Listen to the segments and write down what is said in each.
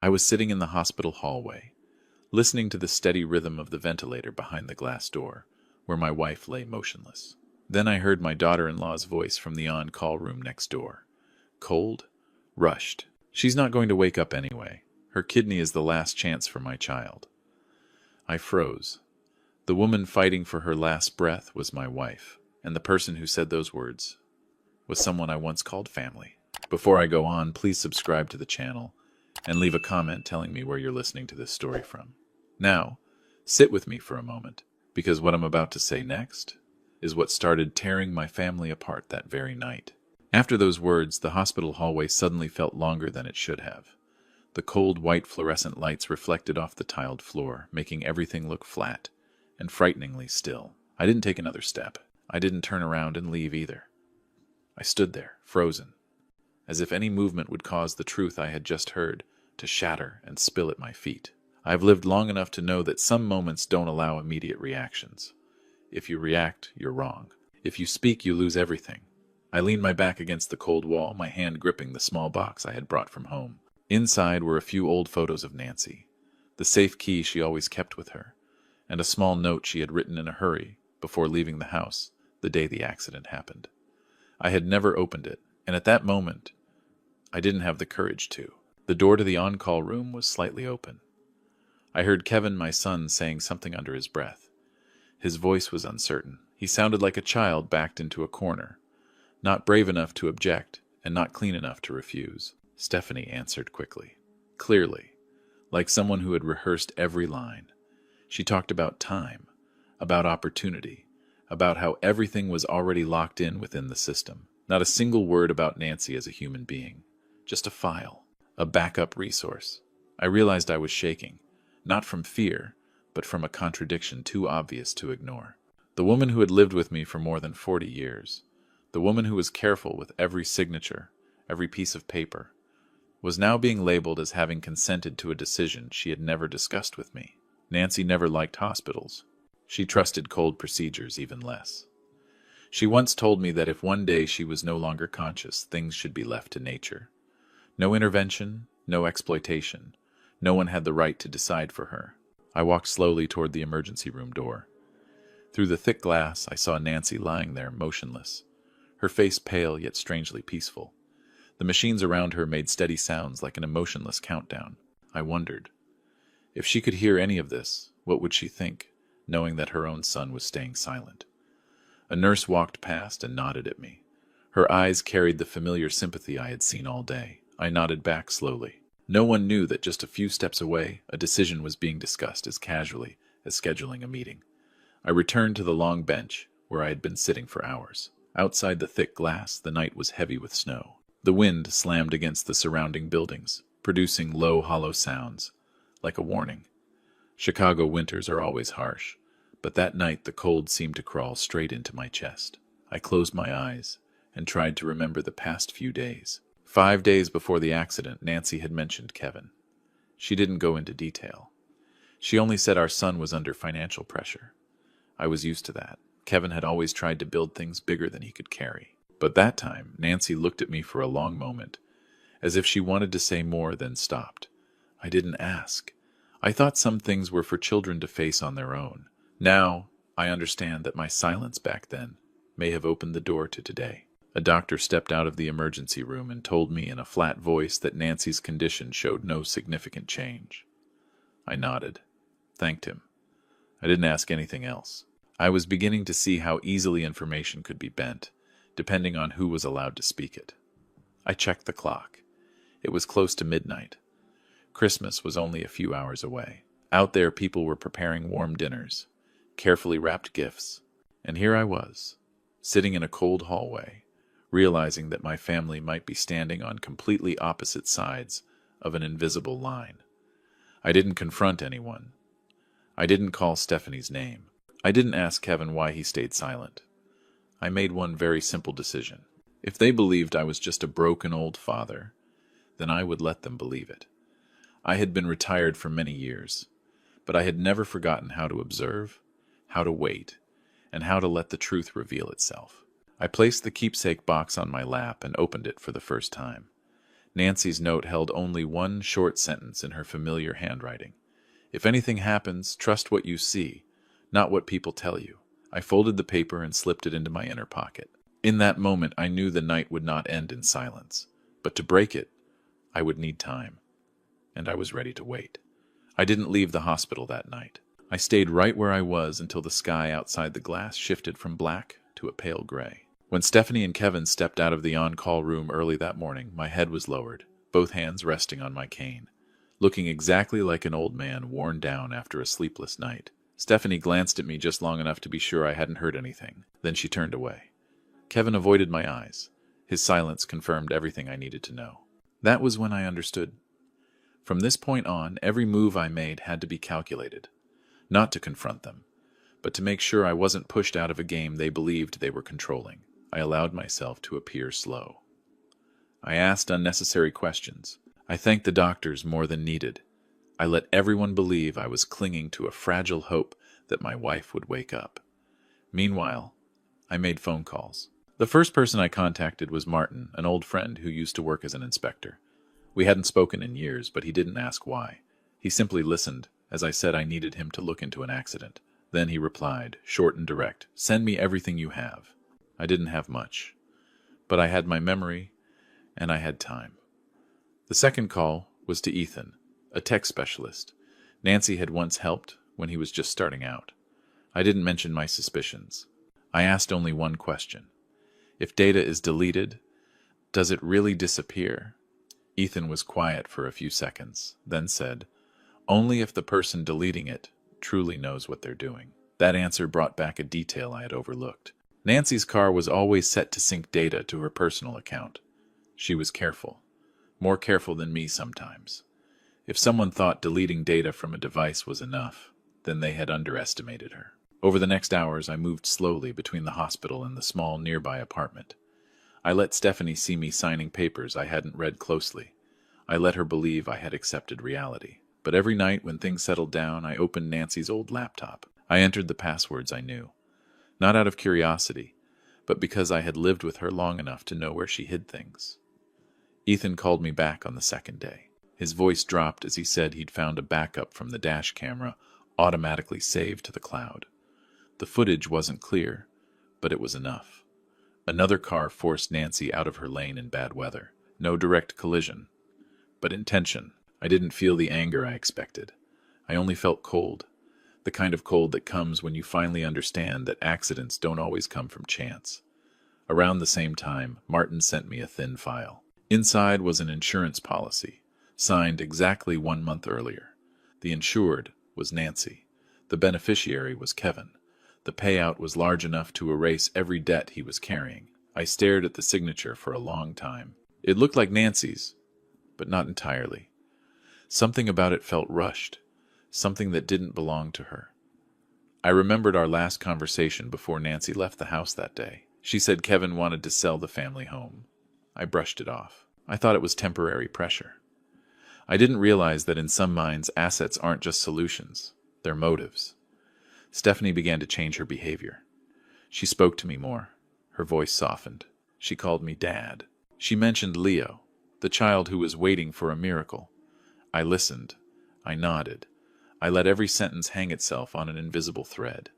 I was sitting in the hospital hallway, listening to the steady rhythm of the ventilator behind the glass door, where my wife lay motionless. Then I heard my daughter-in-law's voice from the on-call room next door. Cold, rushed. She's not going to wake up anyway. Her kidney is the last chance for my child. I froze. The woman fighting for her last breath was my wife, and the person who said those words was someone I once called family. Before I go on, please subscribe to the channel and leave a comment telling me where you're listening to this story from. Now, sit with me for a moment, because what I'm about to say next is what started tearing my family apart that very night. After those words, the hospital hallway suddenly felt longer than it should have. The cold white fluorescent lights reflected off the tiled floor, making everything look flat and frighteningly still. I didn't take another step. I didn't turn around and leave either. I stood there, frozen, as if any movement would cause the truth I had just heard to shatter and spill at my feet. I've lived long enough to know that some moments don't allow immediate reactions. If you react, you're wrong. If you speak, you lose everything. I leaned my back against the cold wall, my hand gripping the small box I had brought from home. Inside were a few old photos of Nancy, the safe key she always kept with her, and a small note she had written in a hurry before leaving the house the day the accident happened. I had never opened it, and at that moment, I didn't have the courage to. The door to the on-call room was slightly open. I heard Kevin, my son, saying something under his breath. His voice was uncertain. He sounded like a child backed into a corner, not brave enough to object and not clean enough to refuse. Stephanie answered quickly, clearly, like someone who had rehearsed every line. She talked about time, about opportunity, about how everything was already locked in within the system. Not a single word about Nancy as a human being, just a file, a backup resource. I realized I was shaking, not from fear, but from a contradiction too obvious to ignore. The woman who had lived with me for more than 40 years, the woman who was careful with every signature, every piece of paper, was now being labeled as having consented to a decision she had never discussed with me. Nancy never liked hospitals. She trusted cold procedures even less. She once told me that if one day she was no longer conscious, things should be left to nature. No intervention, no exploitation. No one had the right to decide for her. I walked slowly toward the emergency room door. Through the thick glass, I saw Nancy lying there, motionless, her face pale yet strangely peaceful. The machines around her made steady sounds like an emotionless countdown. I wondered, if she could hear any of this, what would she think, knowing that her own son was staying silent? A nurse walked past and nodded at me. Her eyes carried the familiar sympathy I had seen all day. I nodded back slowly. No one knew that just a few steps away, a decision was being discussed as casually as scheduling a meeting. I returned to the long bench where I had been sitting for hours. Outside the thick glass, the night was heavy with snow. The wind slammed against the surrounding buildings, producing low, hollow sounds, like a warning. Chicago winters are always harsh, but that night the cold seemed to crawl straight into my chest. I closed my eyes and tried to remember the past few days. 5 days before the accident, Nancy had mentioned Kevin. She didn't go into detail. She only said our son was under financial pressure. I was used to that. Kevin had always tried to build things bigger than he could carry. But that time, Nancy looked at me for a long moment, as if she wanted to say more, then stopped. I didn't ask. I thought some things were for children to face on their own. Now, I understand that my silence back then may have opened the door to today. A doctor stepped out of the emergency room and told me in a flat voice that Nancy's condition showed no significant change. I nodded, thanked him. I didn't ask anything else. I was beginning to see how easily information could be bent, depending on who was allowed to speak it. I checked the clock. It was close to midnight. Christmas was only a few hours away. Out there, people were preparing warm dinners, carefully wrapped gifts, and here I was, sitting in a cold hallway, realizing that my family might be standing on completely opposite sides of an invisible line. I didn't confront anyone. I didn't call Stephanie's name. I didn't ask Kevin why he stayed silent. I made one very simple decision. If they believed I was just a broken old father, then I would let them believe it. I had been retired for many years, but I had never forgotten how to observe, how to wait, and how to let the truth reveal itself. I placed the keepsake box on my lap and opened it for the first time. Nancy's note held only one short sentence in her familiar handwriting. "If anything happens, trust what you see, not what people tell you." I folded the paper and slipped it into my inner pocket. In that moment, I knew the night would not end in silence. But to break it, I would need time. And I was ready to wait. I didn't leave the hospital that night. I stayed right where I was until the sky outside the glass shifted from black to a pale gray. When Stephanie and Kevin stepped out of the on-call room early that morning, my head was lowered, both hands resting on my cane, looking exactly like an old man worn down after a sleepless night. Stephanie glanced at me just long enough to be sure I hadn't heard anything. Then she turned away. Kevin avoided my eyes. His silence confirmed everything I needed to know. That was when I understood. From this point on, every move I made had to be calculated. Not to confront them, but to make sure I wasn't pushed out of a game they believed they were controlling. I allowed myself to appear slow. I asked unnecessary questions. I thanked the doctors more than needed. I let everyone believe I was clinging to a fragile hope that my wife would wake up. Meanwhile, I made phone calls. The first person I contacted was Martin, an old friend who used to work as an inspector. We hadn't spoken in years, but he didn't ask why. He simply listened, as I said I needed him to look into an accident. Then he replied, short and direct, "Send me everything you have." I didn't have much, but I had my memory, and I had time. The second call was to Ethan, a tech specialist. Nancy had once helped when he was just starting out. I didn't mention my suspicions. I asked only one question. If data is deleted, does it really disappear? Ethan was quiet for a few seconds, then said, "Only if the person deleting it truly knows what they're doing." That answer brought back a detail I had overlooked. Nancy's car was always set to sync data to her personal account. She was careful, more careful than me sometimes. If someone thought deleting data from a device was enough, then they had underestimated her. Over the next hours, I moved slowly between the hospital and the small nearby apartment. I let Stephanie see me signing papers I hadn't read closely. I let her believe I had accepted reality. But every night when things settled down, I opened Nancy's old laptop. I entered the passwords I knew. Not out of curiosity, but because I had lived with her long enough to know where she hid things. Ethan called me back on the second day. His voice dropped as he said he'd found a backup from the dash camera, automatically saved to the cloud. The footage wasn't clear, but it was enough. Another car forced Nancy out of her lane in bad weather. No direct collision, but intention. I didn't feel the anger I expected. I only felt cold, the kind of cold that comes when you finally understand that accidents don't always come from chance. Around the same time, Martin sent me a thin file. Inside was an insurance policy, signed exactly 1 month earlier. The insured was Nancy. The beneficiary was Kevin. The payout was large enough to erase every debt he was carrying. I stared at the signature for a long time. It looked like Nancy's, but not entirely. Something about it felt rushed, something that didn't belong to her. I remembered our last conversation before Nancy left the house that day. She said Kevin wanted to sell the family home. I brushed it off. I thought it was temporary pressure. I didn't realize that in some minds, assets aren't just solutions, they're motives. Stephanie began to change her behavior. She spoke to me more. Her voice softened. She called me Dad. She mentioned Leo, the child who was waiting for a miracle. I listened. I nodded. I let every sentence hang itself on an invisible thread.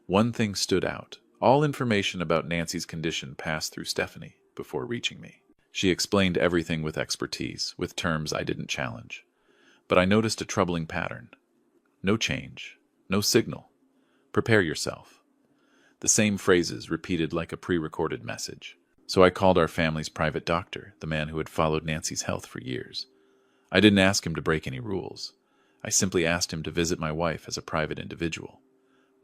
One thing stood out. All information about Nancy's condition passed through Stephanie before reaching me. She explained everything with expertise, with terms I didn't challenge. But I noticed a troubling pattern. No change. No signal. Prepare yourself. The same phrases repeated like a pre-recorded message. So I called our family's private doctor, the man who had followed Nancy's health for years. I didn't ask him to break any rules. I simply asked him to visit my wife as a private individual.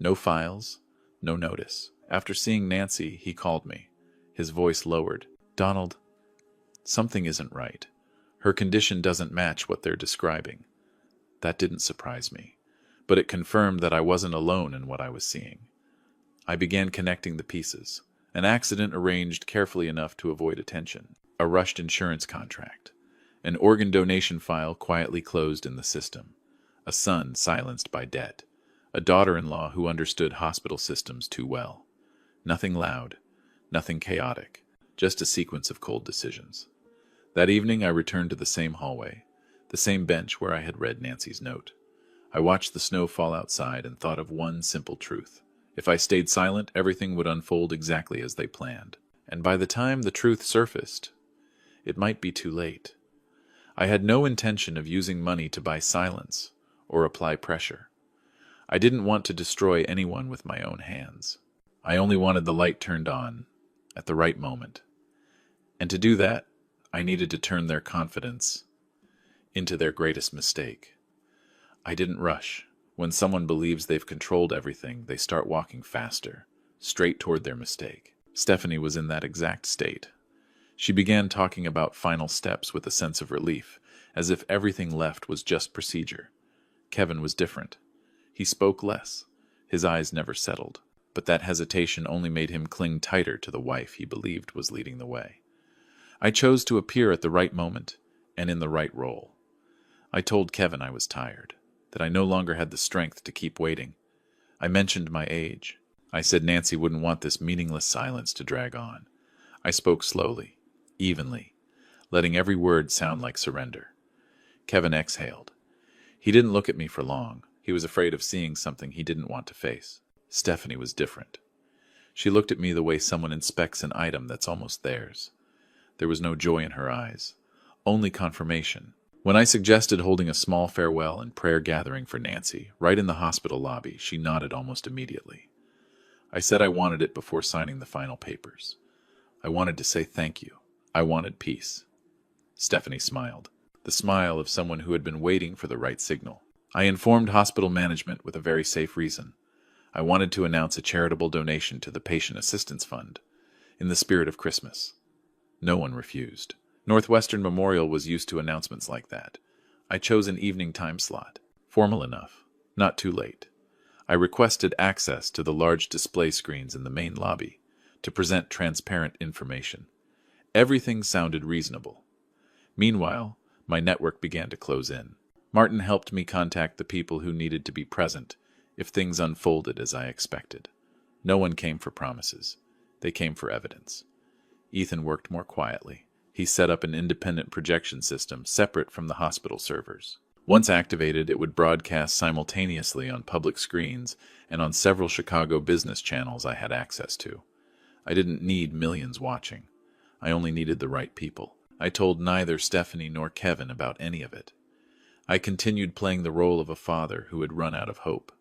No files, no notice. After seeing Nancy, he called me. His voice lowered. "Donald, something isn't right. Her condition doesn't match what they're describing." That didn't surprise me, but it confirmed that I wasn't alone in what I was seeing. I began connecting the pieces. An accident arranged carefully enough to avoid attention. A rushed insurance contract. An organ donation file quietly closed in the system. A son silenced by debt. A daughter-in-law who understood hospital systems too well. Nothing loud, nothing chaotic, just a sequence of cold decisions. That evening I returned to the same hallway, the same bench where I had read Nancy's note. I watched the snow fall outside and thought of one simple truth. If I stayed silent, everything would unfold exactly as they planned. And by the time the truth surfaced, it might be too late. I had no intention of using money to buy silence or apply pressure. I didn't want to destroy anyone with my own hands. I only wanted the light turned on at the right moment. And to do that, I needed to turn their confidence into their greatest mistake. I didn't rush. When someone believes they've controlled everything, they start walking faster, straight toward their mistake. Stephanie was in that exact state. She began talking about final steps with a sense of relief, as if everything left was just procedure. Kevin was different. He spoke less. His eyes never settled, but that hesitation only made him cling tighter to the wife he believed was leading the way. I chose to appear at the right moment and in the right role. I told Kevin I was tired, that I no longer had the strength to keep waiting. I mentioned my age. I said Nancy wouldn't want this meaningless silence to drag on. I spoke slowly, evenly, letting every word sound like surrender. Kevin exhaled. He didn't look at me for long. He was afraid of seeing something he didn't want to face. Stephanie was different. She looked at me the way someone inspects an item that's almost theirs. There was no joy in her eyes, only confirmation. When I suggested holding a small farewell and prayer gathering for Nancy, right in the hospital lobby, she nodded almost immediately. I said I wanted it before signing the final papers. I wanted to say thank you. I wanted peace. Stephanie smiled, the smile of someone who had been waiting for the right signal. I informed hospital management with a very safe reason. I wanted to announce a charitable donation to the Patient Assistance Fund, in the spirit of Christmas. No one refused. Northwestern Memorial was used to announcements like that. I chose an evening time slot, formal enough, not too late. I requested access to the large display screens in the main lobby to present transparent information. Everything sounded reasonable. Meanwhile, my network began to close in. Martin helped me contact the people who needed to be present if things unfolded as I expected. No one came for promises. They came for evidence. Ethan worked more quietly. He set up an independent projection system separate from the hospital servers. Once activated, it would broadcast simultaneously on public screens and on several Chicago business channels I had access to. I didn't need millions watching. I only needed the right people. I told neither Stephanie nor Kevin about any of it. I continued playing the role of a father who had run out of hope.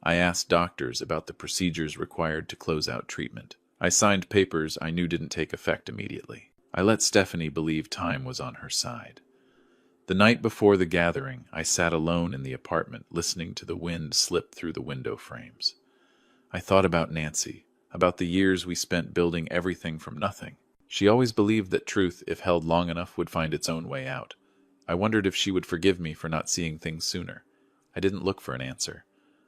I asked doctors about the procedures required to close out treatment. I signed papers I knew didn't take effect immediately. I let Stephanie believe time was on her side. The night before the gathering, I sat alone in the apartment listening to the wind slip through the window frames. I thought about Nancy, about the years we spent building everything from nothing. She always believed that truth, if held long enough, would find its own way out. I wondered if she would forgive me for not seeing things sooner. I didn't look for an answer.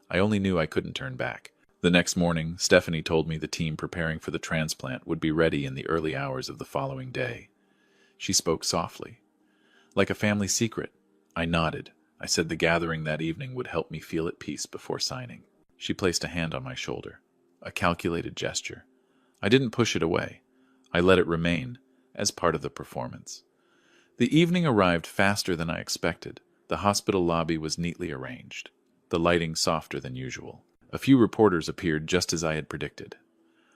I only knew I couldn't turn back. The next morning, Stephanie told me the team preparing for the transplant would be ready in the early hours of the following day. She spoke softly, like a family secret. I nodded. I said the gathering that evening would help me feel at peace before signing. She placed a hand on my shoulder, a calculated gesture. I didn't push it away. I let it remain as part of the performance. The evening arrived faster than I expected. The hospital lobby was neatly arranged, the lighting softer than usual. A few reporters appeared just as I had predicted.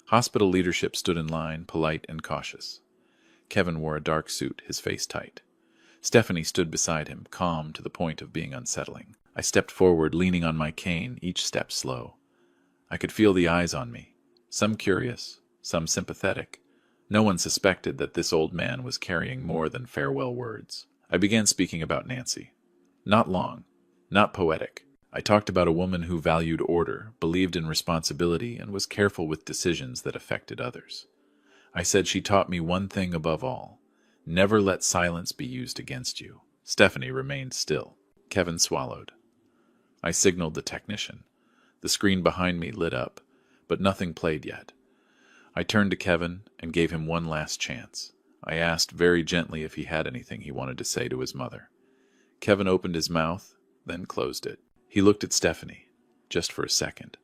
Hospital leadership stood in line, polite and cautious. Kevin wore a dark suit, his face tight. Stephanie stood beside him, calm to the point of being unsettling. I stepped forward, leaning on my cane, each step slow. I could feel the eyes on me, some curious, some sympathetic. No one suspected that this old man was carrying more than farewell words. I began speaking about Nancy. Not long, not poetic. I talked about a woman who valued order, believed in responsibility, and was careful with decisions that affected others. I said she taught me one thing above all: never let silence be used against you. Stephanie remained still. Kevin swallowed. I signaled the technician. The screen behind me lit up, but nothing played yet. I turned to Kevin and gave him one last chance. I asked very gently if he had anything he wanted to say to his mother. Kevin opened his mouth, then closed it. He looked at Stephanie, just for a second.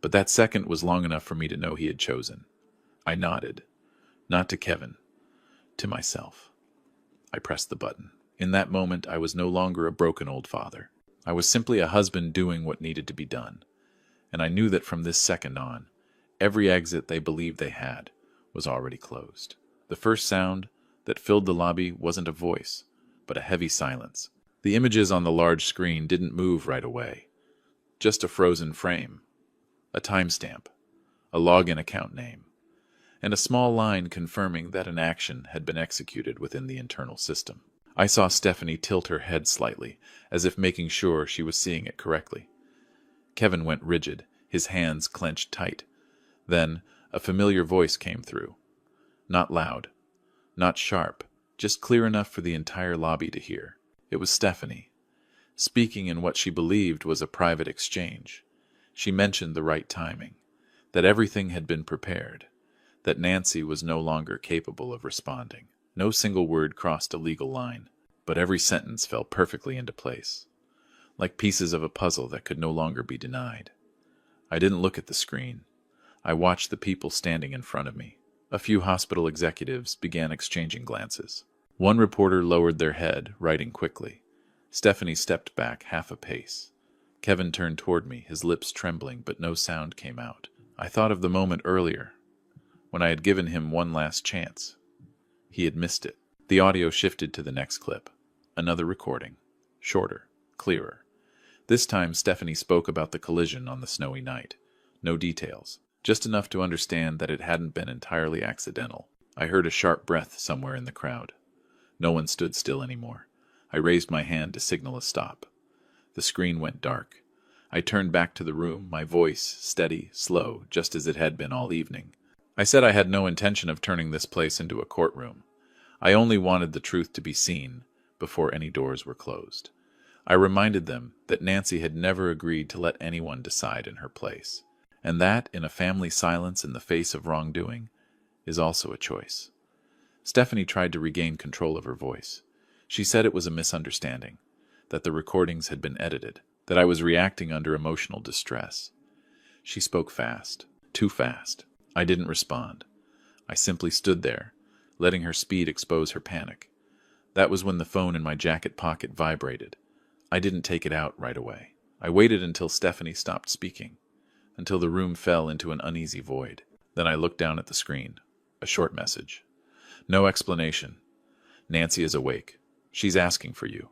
But that second was long enough for me to know he had chosen. I nodded, not to Kevin, to myself. I pressed the button. In that moment, I was no longer a broken old father. I was simply a husband doing what needed to be done. And I knew that from this second on, every exit they believed they had was already closed. The first sound that filled the lobby wasn't a voice, but a heavy silence. The images on the large screen didn't move right away. Just a frozen frame, a timestamp, a login account name, and a small line confirming that an action had been executed within the internal system. I saw Stephanie tilt her head slightly, as if making sure she was seeing it correctly. Kevin went rigid, his hands clenched tight. Then a familiar voice came through. Not loud, not sharp, just clear enough for the entire lobby to hear. It was Stephanie, speaking in what she believed was a private exchange. She mentioned the right timing, that everything had been prepared, that Nancy was no longer capable of responding. No single word crossed a legal line, but every sentence fell perfectly into place, like pieces of a puzzle that could no longer be denied. I didn't look at the screen. I watched the people standing in front of me. A few hospital executives began exchanging glances. One reporter lowered their head, writing quickly. Stephanie stepped back half a pace. Kevin turned toward me, his lips trembling, but no sound came out. I thought of the moment earlier, when I had given him one last chance. He had missed it. The audio shifted to the next clip. Another recording. Shorter, clearer. This time Stephanie spoke about the collision on the snowy night. No details, just enough to understand that it hadn't been entirely accidental. I heard a sharp breath somewhere in the crowd. No one stood still anymore. I raised my hand to signal a stop. The screen went dark. I turned back to the room, my voice steady, slow, just as it had been all evening. I said I had no intention of turning this place into a courtroom. I only wanted the truth to be seen before any doors were closed. I reminded them that Nancy had never agreed to let anyone decide in her place, and that, in a family silence in the face of wrongdoing, is also a choice. Stephanie tried to regain control of her voice. She said it was a misunderstanding, that the recordings had been edited, that I was reacting under emotional distress. She spoke fast, too fast. I didn't respond. I simply stood there, letting her speed expose her panic. That was when the phone in my jacket pocket vibrated. I didn't take it out right away. I waited until Stephanie stopped speaking, until the room fell into an uneasy void. Then I looked down at the screen. A short message. No explanation. Nancy is awake. She's asking for you.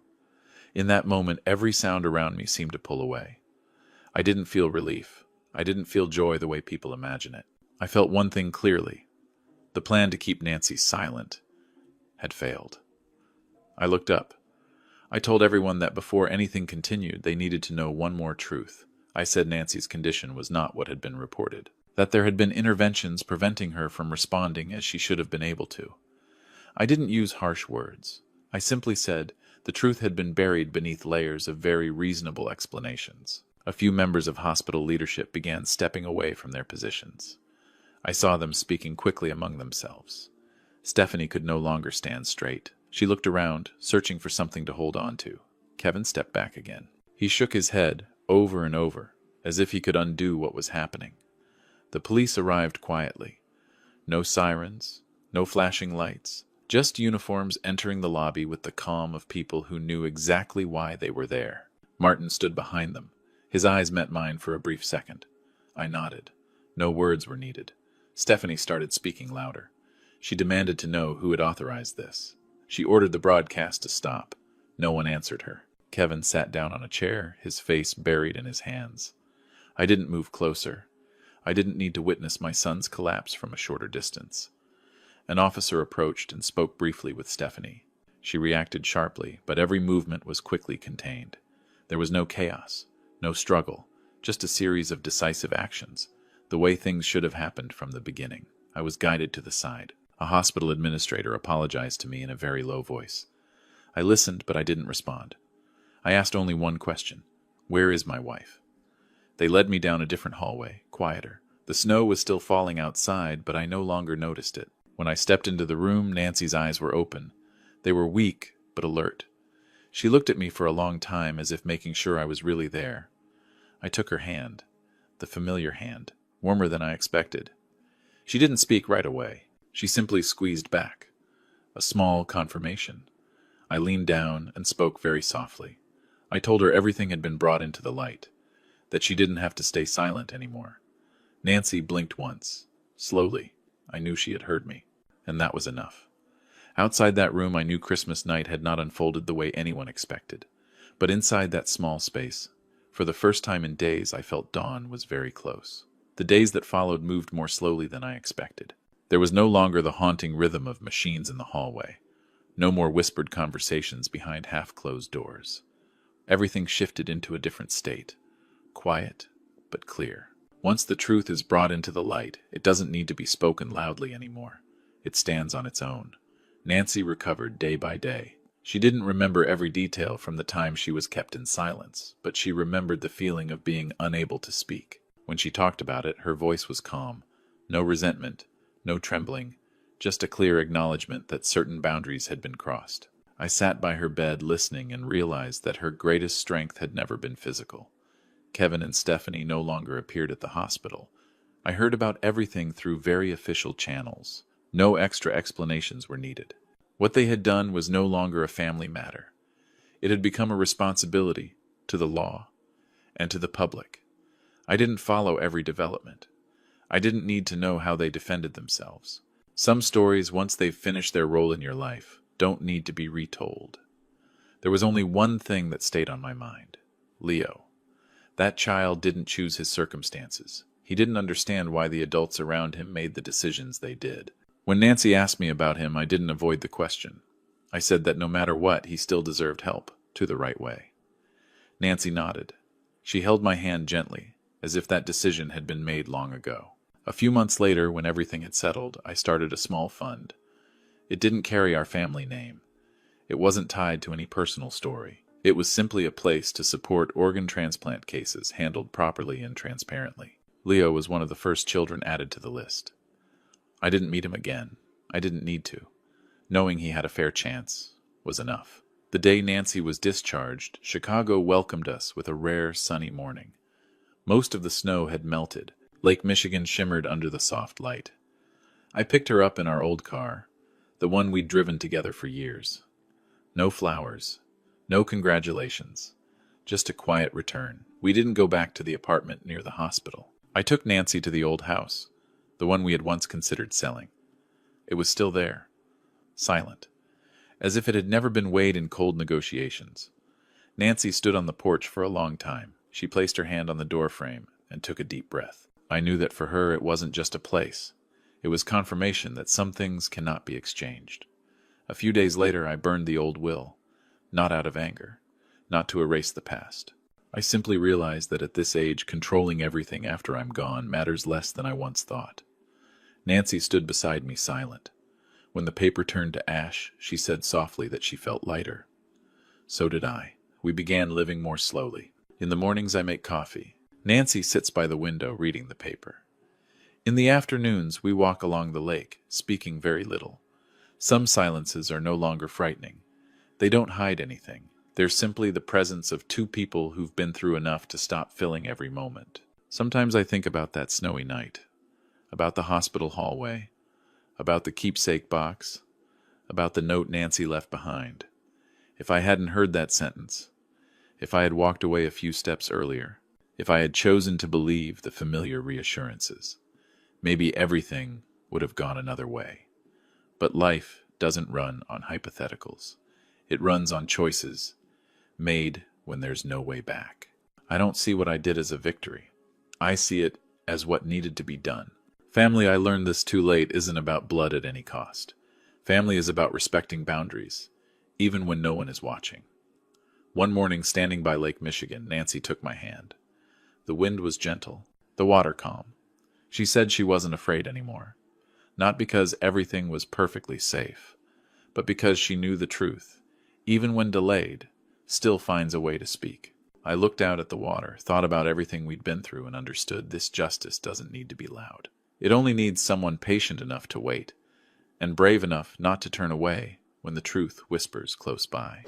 In that moment, every sound around me seemed to pull away. I didn't feel relief. I didn't feel joy the way people imagine it. I felt one thing clearly. The plan to keep Nancy silent had failed. I looked up. I told everyone that before anything continued, they needed to know one more truth. I said Nancy's condition was not what had been reported, that there had been interventions preventing her from responding as she should have been able to. I didn't use harsh words. I simply said the truth had been buried beneath layers of very reasonable explanations. A few members of hospital leadership began stepping away from their positions. I saw them speaking quickly among themselves. Stephanie could no longer stand straight. She looked around, searching for something to hold on to. Kevin stepped back again. He shook his head over and over, as if he could undo what was happening. The police arrived quietly. No sirens, no flashing lights, just uniforms entering the lobby with the calm of people who knew exactly why they were there. Martin stood behind them. His eyes met mine for a brief second. I nodded. No words were needed. Stephanie started speaking louder. She demanded to know who had authorized this. She ordered the broadcast to stop. No one answered her. Kevin sat down on a chair, his face buried in his hands. I didn't move closer. I didn't need to witness my son's collapse from a shorter distance. An officer approached and spoke briefly with Stephanie. She reacted sharply, but every movement was quickly contained. There was no chaos, no struggle, just a series of decisive actions, the way things should have happened from the beginning. I was guided to the side. A hospital administrator apologized to me in a very low voice. I listened, but I didn't respond. I asked only one question. Where is my wife? They led me down a different hallway, quieter. The snow was still falling outside, but I no longer noticed it. When I stepped into the room, Nancy's eyes were open. They were weak, but alert. She looked at me for a long time, as if making sure I was really there. I took her hand, the familiar hand, warmer than I expected. She didn't speak right away. She simply squeezed back. A small confirmation. I leaned down and spoke very softly. I told her everything had been brought into the light, that she didn't have to stay silent anymore. Nancy blinked once. Slowly, I knew she had heard me, and that was enough. Outside that room, I knew Christmas night had not unfolded the way anyone expected. But inside that small space, for the first time in days, I felt dawn was very close. The days that followed moved more slowly than I expected. There was no longer the haunting rhythm of machines in the hallway. No more whispered conversations behind half-closed doors. Everything shifted into a different state. Quiet, but clear. Once the truth is brought into the light, it doesn't need to be spoken loudly anymore. It stands on its own. Nancy recovered day by day. She didn't remember every detail from the time she was kept in silence, but she remembered the feeling of being unable to speak. When she talked about it, her voice was calm. No resentment, no trembling, just a clear acknowledgement that certain boundaries had been crossed. I sat by her bed listening and realized that her greatest strength had never been physical. Kevin and Stephanie no longer appeared at the hospital. I heard about everything through very official channels. No extra explanations were needed. What they had done was no longer a family matter. It had become a responsibility to the law and to the public. I didn't follow every development. I didn't need to know how they defended themselves. Some stories, once they've finished their role in your life, don't need to be retold. There was only one thing that stayed on my mind. Leo. That child didn't choose his circumstances. He didn't understand why the adults around him made the decisions they did. When Nancy asked me about him, I didn't avoid the question. I said that no matter what, he still deserved help, to the right way. Nancy nodded. She held my hand gently, as if that decision had been made long ago. A few months later, when everything had settled, I started a small fund. It didn't carry our family name. It wasn't tied to any personal story. It was simply a place to support organ transplant cases handled properly and transparently. Leo was one of the first children added to the list. I didn't meet him again. I didn't need to. Knowing he had a fair chance was enough. The day Nancy was discharged, Chicago welcomed us with a rare sunny morning. Most of the snow had melted. Lake Michigan shimmered under the soft light. I picked her up in our old car, the one we'd driven together for years. No flowers, no congratulations, just a quiet return. We didn't go back to the apartment near the hospital. I took Nancy to the old house, the one we had once considered selling. It was still there, silent, as if it had never been weighed in cold negotiations. Nancy stood on the porch for a long time. She placed her hand on the doorframe and took a deep breath. I knew that for her it wasn't just a place. It was confirmation that some things cannot be exchanged. A few days later, I burned the old will, not out of anger, not to erase the past. I simply realized that at this age, controlling everything after I'm gone matters less than I once thought. Nancy stood beside me silent. When the paper turned to ash, she said softly that she felt lighter. So did I. We began living more slowly. In the mornings I make coffee. Nancy sits by the window reading the paper. In the afternoons we walk along the lake, speaking very little. Some silences are no longer frightening. They don't hide anything. They're simply the presence of two people who've been through enough to stop filling every moment. Sometimes I think about that snowy night, about the hospital hallway, about the keepsake box, about the note Nancy left behind. If I hadn't heard that sentence, if I had walked away a few steps earlier, if I had chosen to believe the familiar reassurances, maybe everything would have gone another way. But life doesn't run on hypotheticals. It runs on choices made when there's no way back. I don't see what I did as a victory. I see it as what needed to be done. Family, I learned this too late, isn't about blood at any cost. Family is about respecting boundaries, even when no one is watching. One morning, standing by Lake Michigan, Nancy took my hand. The wind was gentle, the water calm. She said she wasn't afraid anymore. Not because everything was perfectly safe, but because she knew the truth, even when delayed, still finds a way to speak. I looked out at the water, thought about everything we'd been through, and understood this justice doesn't need to be loud. It only needs someone patient enough to wait, and brave enough not to turn away when the truth whispers close by.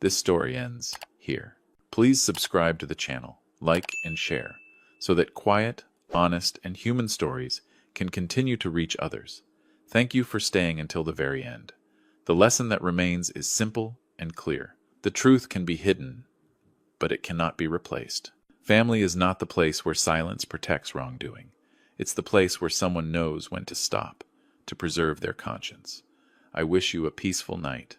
This story ends here. Please subscribe to the channel, like and share, so that quiet, honest, and human stories can continue to reach others. Thank you for staying until the very end. The lesson that remains is simple and clear. The truth can be hidden, but it cannot be replaced. Family is not the place where silence protects wrongdoing. It's the place where someone knows when to stop, to preserve their conscience. I wish you a peaceful night.